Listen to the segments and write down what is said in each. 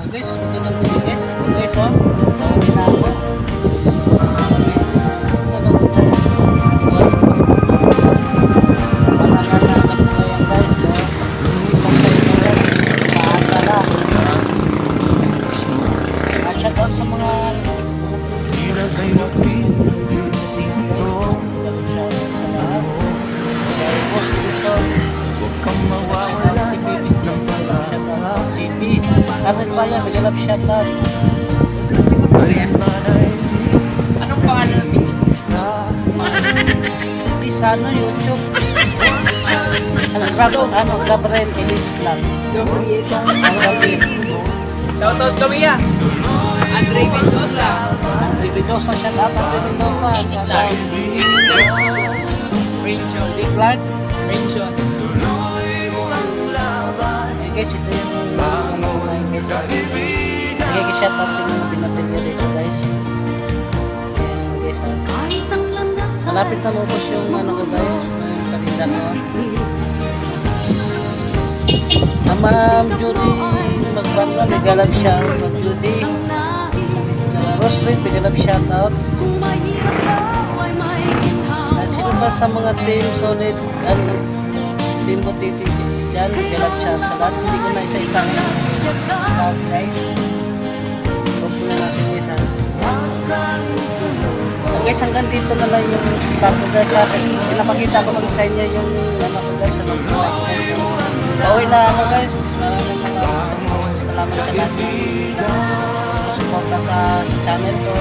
Guys, magandang gabi guys. Ito guys oh. Pauwi na ako. Shoutout sa mga Kapit pa yan, bigyan lang shoutout. Anong pangalan natin? Sa ano, YouTube? Gabriel Ellis Vlog. Shoutout kami ya. Andre Mendoza. Andre Mendoza, shoutout Andre Mendoza. Rachel. Dick Clark. Rachel. Guys, ito yung ano guys. Nagkikishoutout din yung pinatilya dito guys. Ayan guys ha. Malapit na lupos yung ano ko guys. Yung palinda ko. Ma'am Judy Magbangla, may galag siya. Ma'am Judy Roslyn, may galag shoutout. Sino ba sa mga team solid ano team Butiti dyan, may galag siya sa lahat. Hindi ko na isa-isang guys. Huwag na natin guys ha. So guys, hanggang dito na lang yung bago guys sa akin. Pinapakita ko lang sa inyo yung ano ko guys, ano ko guys. Pauwi na ako guys. Maraming salamat sa lahat. Susuporta sa channel ko.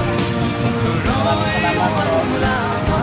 Maraming salamat po.